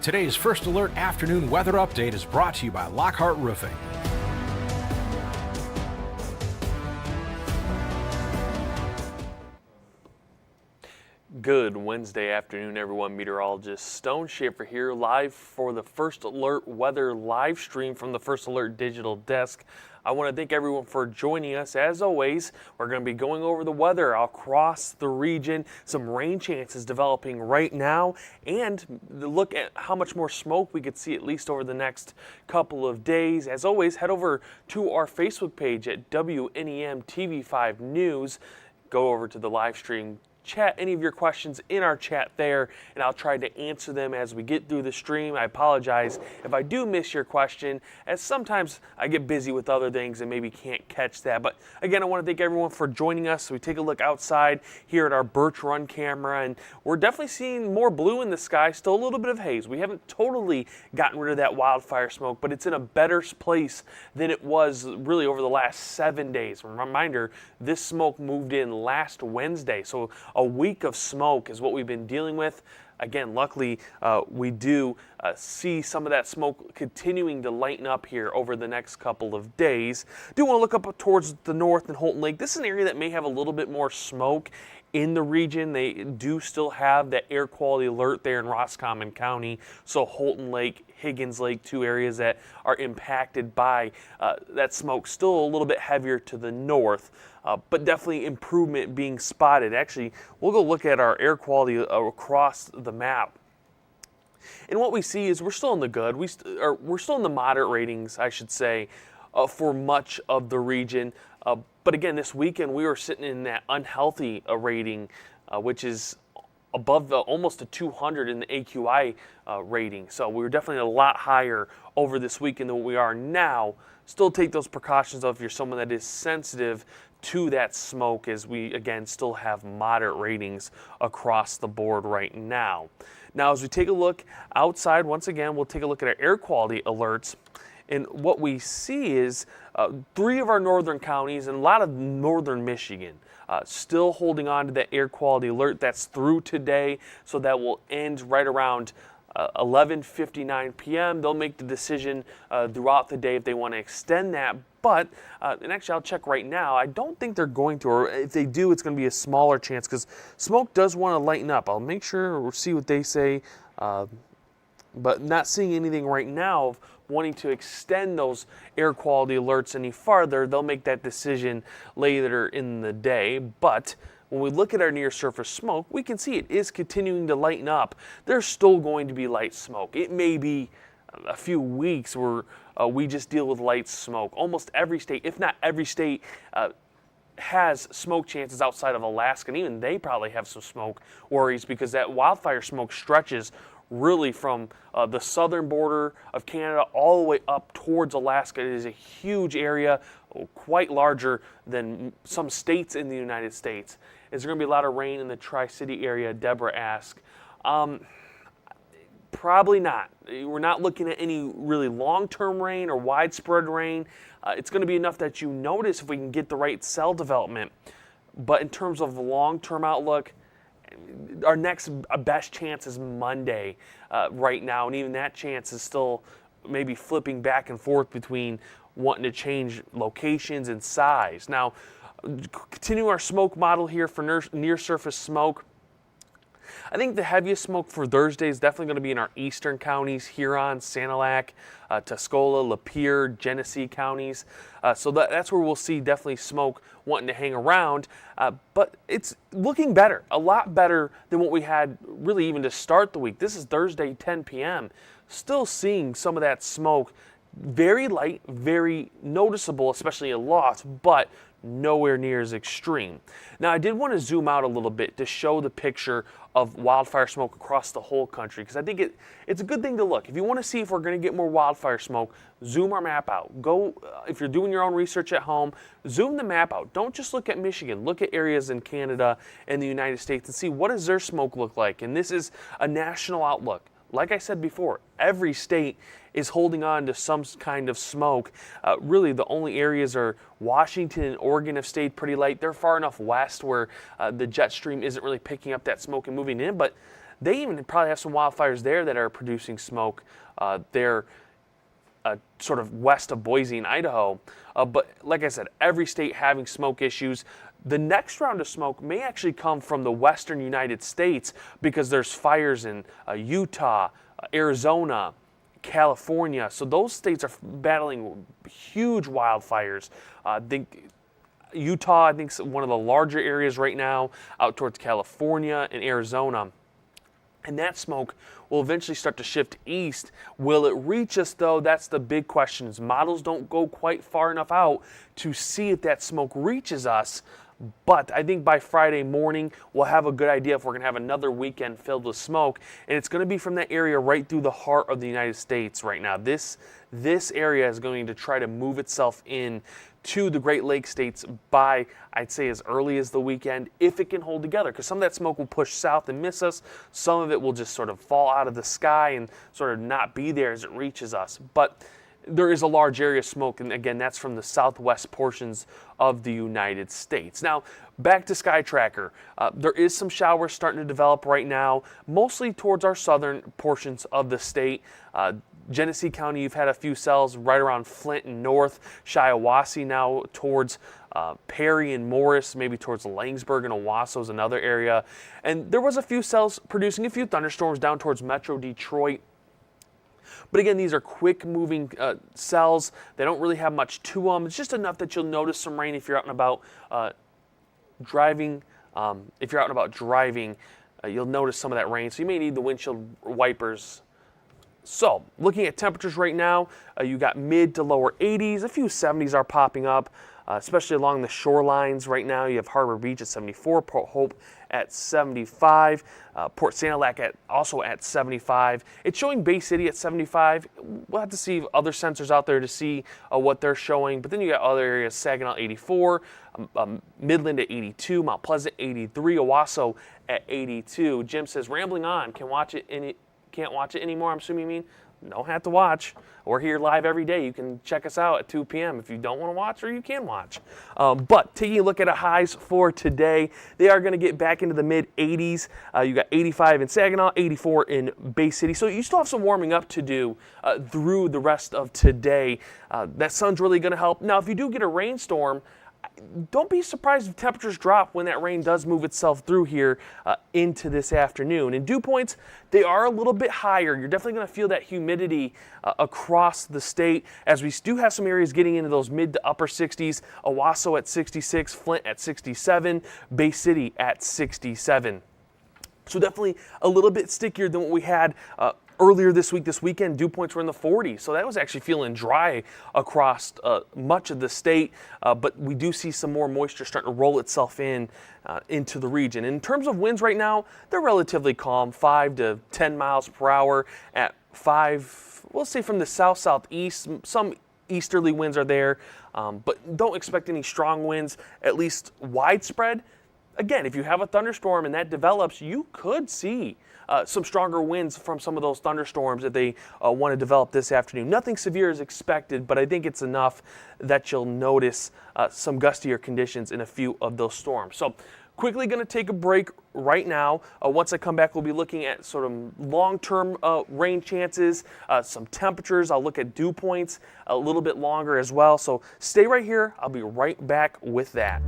Today's First Alert afternoon weather update is brought to you by Lockhart Roofing. Good Wednesday afternoon, everyone. Meteorologist Stone Schaefer here, live for the First Alert weather live stream from the First Alert digital desk. I want to thank everyone for joining us. As always, we're going to be going over the weather across the region, some rain chances developing right now, and look at how much more smoke we could see at least over the next couple of days. As always, head over to our Facebook page at WNEM TV5 News. Go over to the live stream, chat any of your questions in our chat there, and I'll try to answer them as we get through the stream. I apologize if I do miss your question, as sometimes I get busy with other things and maybe can't catch that. But again, I want to thank everyone for joining us. We take a look outside here at our Birch Run camera, and we're definitely seeing more blue in the sky, still a little bit of haze. We haven't totally gotten rid of that wildfire smoke, but it's in a better place than it was really over the last 7 days. A reminder, this smoke moved in last Wednesday, so a week of smoke is what we've been dealing with. Again, luckily, we do see some of that smoke continuing to lighten up here over the next couple of days. Do want to look up towards the north and Holton Lake. This is an area that may have a little bit more smoke in the region. They do still have that air quality alert there in Roscommon County. So Holton Lake, Higgins Lake, two areas that are impacted by that smoke. Still a little bit heavier to the north. But definitely improvement being spotted. Actually, we'll go look at our air quality across the map. And what we see is we're still in the good. We're still in the moderate ratings, I should say, for much of the region. But again, this weekend we were sitting in that unhealthy rating, which is above almost a 200 in the AQI rating. So we were definitely a lot higher over this weekend than what we are now. Still take those precautions if you're someone that is sensitive to that smoke, as we again still have moderate ratings across the board right now. Now, as we take a look outside, once again, we'll take a look at our air quality alerts. And what we see is 3 of our northern counties and a lot of northern Michigan still holding on to that air quality alert. That's through today, so that will end right around 11:59 p.m. They'll make the decision throughout the day if they want to extend that. But, and actually I'll check right now, I don't think they're going to, or if they do, it's going to be a smaller chance because smoke does want to lighten up. I'll make sure or see what they say, but not seeing anything right now of wanting to extend those air quality alerts any farther. They'll make that decision later in the day. But when we look at our near surface smoke, we can see it is continuing to lighten up. There's still going to be light smoke. It may be a few weeks where we just deal with light smoke. Almost every state, if not every state, has smoke chances outside of Alaska, and even they probably have some smoke worries because that wildfire smoke stretches really from the southern border of Canada all the way up towards Alaska. It is a huge area, quite larger than some states in the United States. Is there going to be a lot of rain in the Tri-City area? Deborah asked. Probably not. We're not looking at any really long-term rain or widespread rain. It's going to be enough that you notice if we can get the right cell development. But in terms of long-term outlook, our next best chance is Monday right now, and even that chance is still maybe flipping back and forth between wanting to change locations and size. Now, continue our smoke model here for near surface smoke. I think the heaviest smoke for Thursday is definitely going to be in our eastern counties, Huron, Sanilac, Tuscola, Lapeer, Genesee counties. So that's where we'll see definitely smoke wanting to hang around. But it's looking better, a lot better than what we had really even to start the week. This is Thursday, 10 p.m. Still seeing some of that smoke. Very light, very noticeable, especially aloft, but nowhere near as extreme. Now, I did want to zoom out a little bit to show the picture of wildfire smoke across the whole country, because I think it's a good thing to look. If you want to see if we're going to get more wildfire smoke, zoom our map out. Go, if you're doing your own research at home, zoom the map out. Don't just look at Michigan. Look at areas in Canada and the United States and see what does their smoke look like. And this is a national outlook. Like I said before, every state is holding on to some kind of smoke. Really, the only areas are Washington and Oregon have stayed pretty light. They're far enough west where the jet stream isn't really picking up that smoke and moving in, but They even probably have some wildfires there that are producing smoke. They're sort of west of Boise and Idaho. But like I said, every state having smoke issues. The next round of smoke may actually come from the western United States because there's fires in Utah, Arizona, California. So those states are battling huge wildfires. I think Utah, I think, is one of the larger areas right now, out towards California and Arizona. And that smoke will eventually start to shift east. Will it reach us, though? That's the big question. Models don't go quite far enough out to see if that smoke reaches us. But I think by Friday morning, we'll have a good idea if we're going to have another weekend filled with smoke. And it's going to be from that area right through the heart of the United States right now. This area is going to try to move itself in to the Great Lakes states by, I'd say, as early as the weekend, if it can hold together. Because some of that smoke will push south and miss us. Some of it will just sort of fall out of the sky and sort of not be there as it reaches us. But there is a large area of smoke, and again, that's from the southwest portions of the United States. Now, back to Sky Tracker. There is some showers starting to develop right now, mostly towards our southern portions of the state. Genesee County, you've had a few cells right around Flint and north. Shiawassee now towards Perry and Morris, maybe towards Langsburg and Owasso is another area. And there was a few cells producing a few thunderstorms down towards Metro Detroit. But again, these are quick-moving cells. They don't really have much to them. It's just enough that you'll notice some rain if you're out and about driving. If you're out and about driving, you'll notice some of that rain. So you may need the windshield wipers. So, looking at temperatures right now, you got mid to lower 80s. A few 70s are popping up, especially along the shorelines right now. You have Harbor Beach at 74, Port Hope at 75, Port Sanilac also at 75. It's showing Bay City at 75. We'll have to see other sensors out there to see what they're showing. But then you got other areas, Saginaw 84, Midland at 82, Mount Pleasant 83, Owasso at 82. Jim says, rambling on, can't watch it anymore, I'm assuming you mean? Don't have to watch. We're here live every day. You can check us out at 2 p.m. if you don't want to watch, or you can watch. But taking a look at our highs for today, they are going to get back into the mid-80s. You got 85 in Saginaw, 84 in Bay City. So you still have some warming up to do through the rest of today. That sun's really going to help. Now, if you do get a rainstorm, don't be surprised if temperatures drop when that rain does move itself through here into this afternoon. And dew points, they are a little bit higher. You're definitely going to feel that humidity across the state, as we do have some areas getting into those mid to upper 60s. Owasso at 66, Flint at 67, Bay City at 67. So definitely a little bit stickier than what we had earlier this weekend. Dew points were in the 40s, so that was actually feeling dry across much of the state, but we do see some more moisture starting to roll itself into the region. In terms of winds right now, they're relatively calm, 5 to 10 miles per hour at 5, we'll say from the south-southeast. Some easterly winds are there, but don't expect any strong winds, at least widespread. Again, if you have a thunderstorm and that develops, you could see some stronger winds from some of those thunderstorms that they want to develop this afternoon. Nothing severe is expected, but I think it's enough that you'll notice some gustier conditions in a few of those storms. So quickly going to take a break right now. Once I come back, we'll be looking at sort of long-term rain chances, some temperatures. I'll look at dew points a little bit longer as well. So stay right here. I'll be right back with that.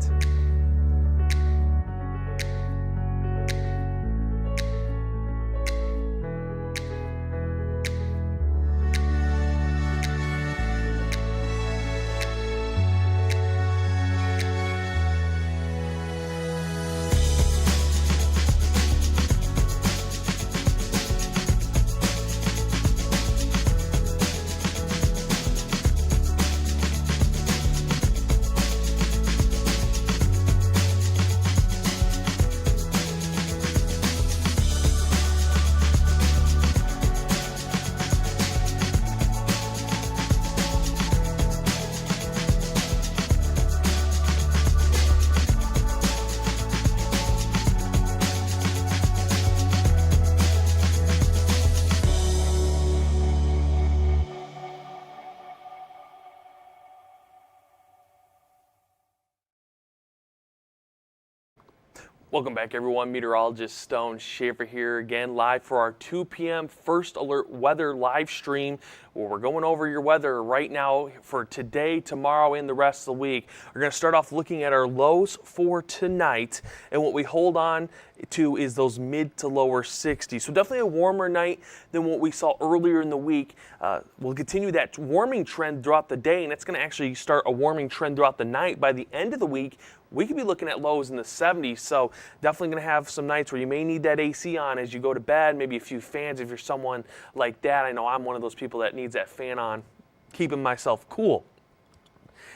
Welcome back, everyone. Meteorologist Stone Schaefer here again, live for our 2 p.m. First Alert Weather live stream, where we're going over your weather right now for today, tomorrow, and the rest of the week. We're going to start off looking at our lows for tonight, and what we hold on to is those mid to lower 60s. So definitely a warmer night than what we saw earlier in the week. We'll continue that warming trend throughout the day, and it's going to actually start a warming trend throughout the night. By the end of the week, we could be looking at lows in the 70s, so definitely going to have some nights where you may need that AC on as you go to bed, maybe a few fans if you're someone like that. I know I'm one of those people that needs that fan on, keeping myself cool.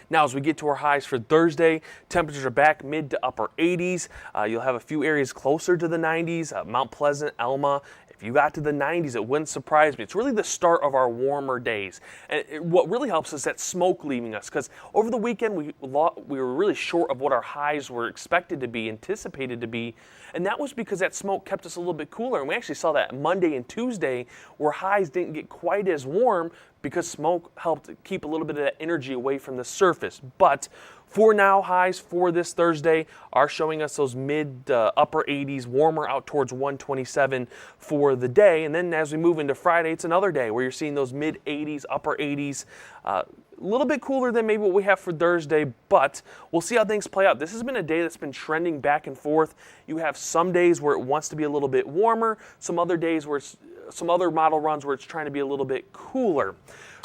Now, as we get to our highs for Thursday, temperatures are back mid to upper 80s. You'll have a few areas closer to the 90s, Mount Pleasant, Elma. If you got to the 90s, it wouldn't surprise me. It's really the start of our warmer days. And what really helps is that smoke leaving us, because over the weekend we were really short of what our highs were expected to be, anticipated to be, and that was because that smoke kept us a little bit cooler. And we actually saw that Monday and Tuesday where highs didn't get quite as warm because smoke helped keep a little bit of that energy away from the surface. But for now, highs for this Thursday are showing us those mid upper 80s, warmer out towards 127 for the day. And then as we move into Friday, it's another day where you're seeing those mid 80s, upper 80s. A little bit cooler than maybe what we have for Thursday, but we'll see how things play out. This has been a day that's been trending back and forth. You have some days where it wants to be a little bit warmer, some other days where it's some other model runs where it's trying to be a little bit cooler.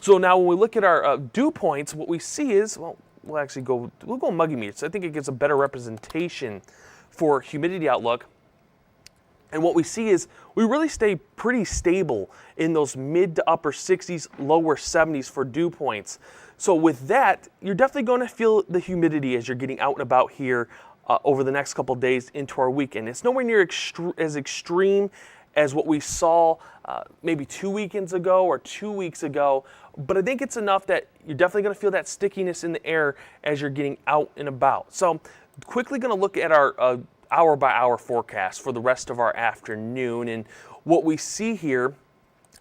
So now when we look at our dew points, what we see is, well, we'll go muggy meters. I think it gives a better representation for humidity outlook. And what we see is we really stay pretty stable in those mid to upper 60s, lower 70s for dew points. So with that, you're definitely going to feel the humidity as you're getting out and about here over the next couple days into our weekend. It's nowhere near as extreme as what we saw maybe 2 weekends ago or 2 weeks ago, but I think it's enough that you're definitely going to feel that stickiness in the air as you're getting out and about. So quickly going to look at our hour by hour forecast for the rest of our afternoon, and what we see here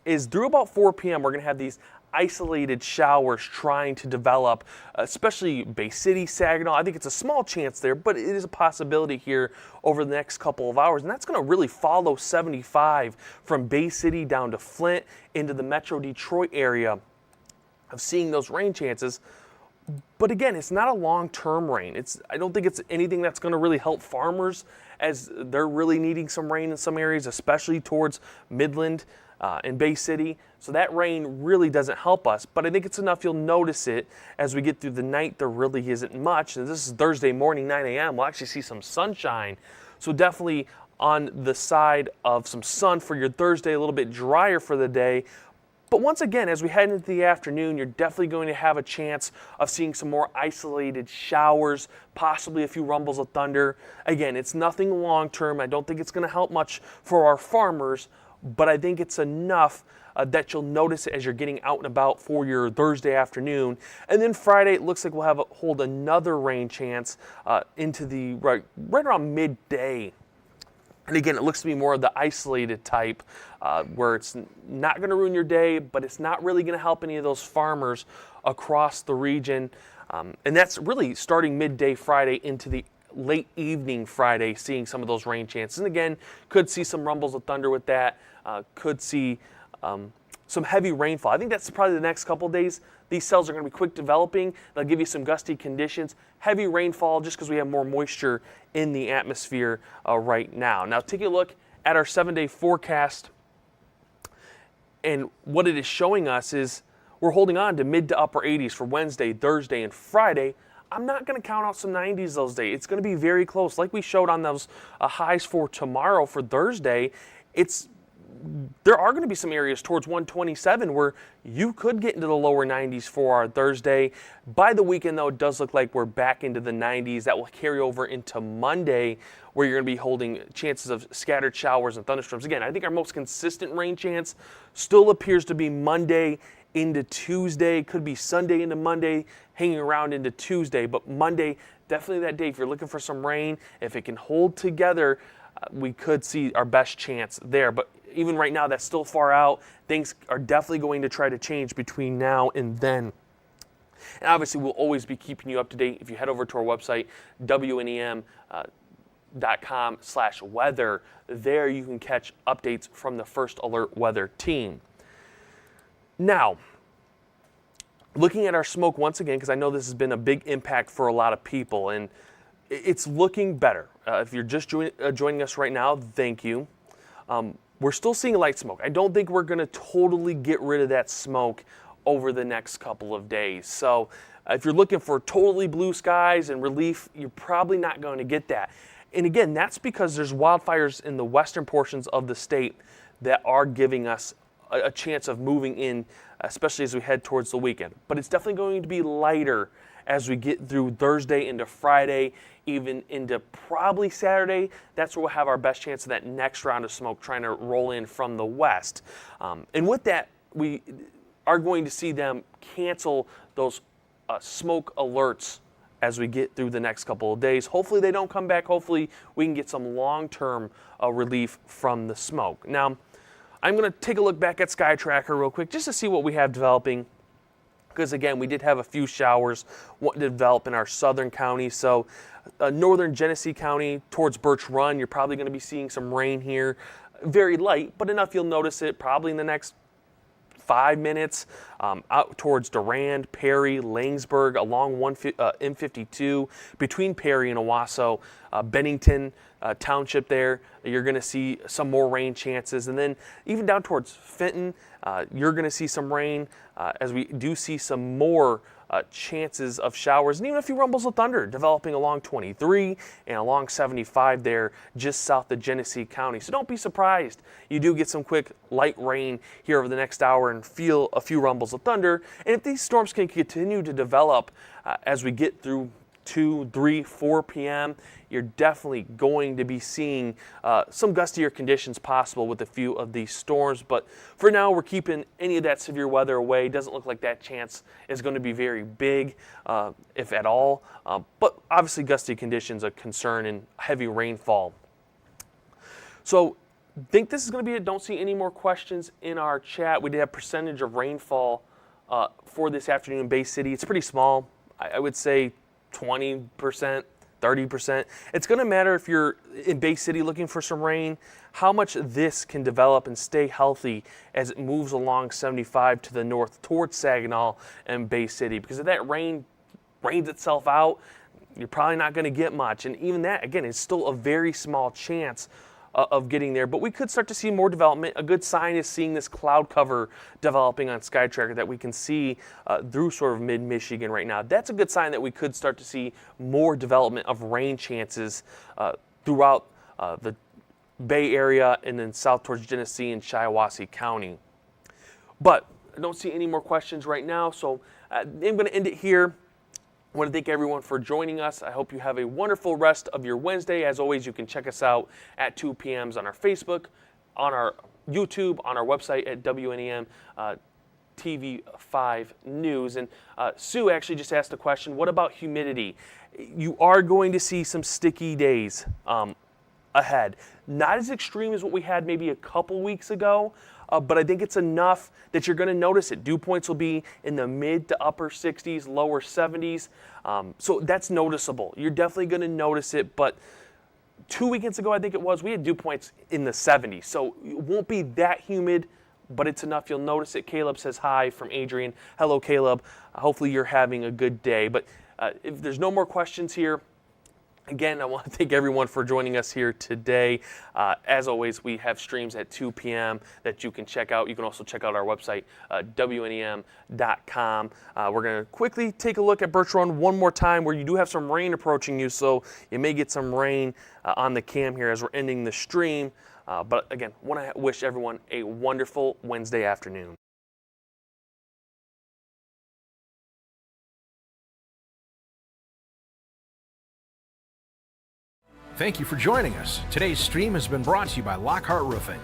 is through about 4 p.m. we're going to have these isolated showers trying to develop, especially Bay City, Saginaw. I think it's a small chance there, but it is a possibility here over the next couple of hours, and that's going to really follow 75 from Bay City down to Flint into the Metro Detroit area of seeing those rain chances. But again, it's not a long-term rain. I don't think it's anything that's going to really help farmers as they're really needing some rain in some areas, especially towards Midland and Bay City. So that rain really doesn't help us, but I think it's enough you'll notice it as we get through the night. There really isn't much. And this is Thursday morning, 9 a.m. We'll actually see some sunshine. So definitely on the side of some sun for your Thursday, a little bit drier for the day. But once again, as we head into the afternoon, you're definitely going to have a chance of seeing some more isolated showers, possibly a few rumbles of thunder. Again, it's nothing long-term. I don't think it's going to help much for our farmers, but I think it's enough that you'll notice it as you're getting out and about for your Thursday afternoon. And then Friday, it looks like we'll hold another rain chance into the right around midday. And again, it looks to be more of the isolated type where it's not going to ruin your day, but it's not really going to help any of those farmers across the region. And that's really starting midday Friday into the late evening Friday, seeing some of those rain chances. And again, could see some rumbles of thunder with that, could see some heavy rainfall. I think that's probably the next couple of days. These cells are going to be quick developing. They'll give you some gusty conditions, heavy rainfall just because we have more moisture in the atmosphere right now. Now take a look at our 7-day forecast, and what it is showing us is we're holding on to mid to upper 80s for Wednesday, Thursday, and Friday. I'm not going to count out some 90s those days. It's going to be very close. Like we showed on those highs for tomorrow for Thursday, there are going to be some areas towards 127 where you could get into the lower 90s for our Thursday. By the weekend, though, it does look like we're back into the 90s. That will carry over into Monday, where you're going to be holding chances of scattered showers and thunderstorms. Again, I think our most consistent rain chance still appears to be Monday into Tuesday. Could be Sunday into Monday, hanging around into Tuesday. But Monday, definitely that day. If you're looking for some rain, if it can hold together, we could see our best chance there. But even right now, that's still far out. Things are definitely going to try to change between now and then. And obviously, we'll always be keeping you up to date. If you head over to our website, WNEM, youtube.com/weather. There you can catch updates from the First Alert Weather team. Now, looking at our smoke once again, because I know this has been a big impact for a lot of people, and it's looking better. If you're just joining us right now, thank you. We're still seeing light smoke. I don't think we're going to totally get rid of that smoke over the next couple of days. So if you're looking for totally blue skies and relief, you're probably not going to get that. And again, that's because there's wildfires in the western portions of the state that are giving us a chance of moving in, especially as we head towards the weekend. But it's definitely going to be lighter as we get through Thursday into Friday, even into probably Saturday. That's where we'll have our best chance of that next round of smoke trying to roll in from the west. And with that, we are going to see them cancel those smoke alerts as we get through the next couple of days. Hopefully they don't come back. Hopefully we can get some long-term relief from the smoke. Now, I'm going to take a look back at Sky Tracker real quick just to see what we have developing. Because again, we did have a few showers develop in our southern counties. So northern Genesee County towards Birch Run, you're probably going to be seeing some rain here. Very light, but enough you'll notice it probably in the next 5 minutes. Out towards Durand, Perry, Langsburg, along M52, between Perry and Owasso, Bennington Township there, you're going to see some more rain chances. And then even down towards Fenton, you're going to see some rain as we do see some more chances of showers and even a few rumbles of thunder developing along 23 and along 75 there just south of Genesee County. So don't be surprised. You do get some quick light rain here over the next hour and feel a few rumbles of thunder. And if these storms can continue to develop as we get through 2, 3, 4 p.m., you're definitely going to be seeing some gustier conditions possible with a few of these storms. But for now, we're keeping any of that severe weather away. Doesn't look like that chance is going to be very big, if at all. But obviously, gusty conditions a concern and heavy rainfall. So think this is going to be it. Don't see any more questions in our chat. We did have percentage of rainfall for this afternoon in Bay City. It's pretty small. I would say 20%, 30%. It's going to matter if you're in Bay City looking for some rain, how much this can develop and stay healthy as it moves along 75 to the north towards Saginaw and Bay City. Because if that rains itself out, you're probably not going to get much. And even that, again, is still a very small chance of getting there, but we could start to see more development. A good sign is seeing this cloud cover developing on Sky Tracker that we can see through sort of mid-Michigan right now. That's a good sign that we could start to see more development of rain chances throughout the Bay Area and then south towards Genesee and Shiawassee County. But I don't see any more questions right now, so I'm going to end it here. I want to thank everyone for joining us. I hope you have a wonderful rest of your Wednesday. As always, you can check us out at 2 p.m. on our Facebook, on our YouTube, on our website at WNEM TV5 News. And Sue actually just asked a question, what about humidity? You are going to see some sticky days ahead. Not as extreme as what we had maybe a couple weeks ago, but I think it's enough that you're going to notice it. Dew points will be in the mid to upper 60s, lower 70s. So that's noticeable. You're definitely going to notice it. But 2 weekends ago, I think it was, we had dew points in the 70s. So it won't be that humid, but it's enough. You'll notice it. Caleb says hi from Adrian. Hello, Caleb. Hopefully you're having a good day. But if there's no more questions here, again, I want to thank everyone for joining us here today. As always, we have streams at 2 p.m. that you can check out. You can also check out our website, WNEM.com. We're going to quickly take a look at Birch Run one more time where you do have some rain approaching you, so you may get some rain on the cam here as we're ending the stream. But again, want to wish everyone a wonderful Wednesday afternoon. Thank you for joining us. Today's stream has been brought to you by Lockhart Roofing.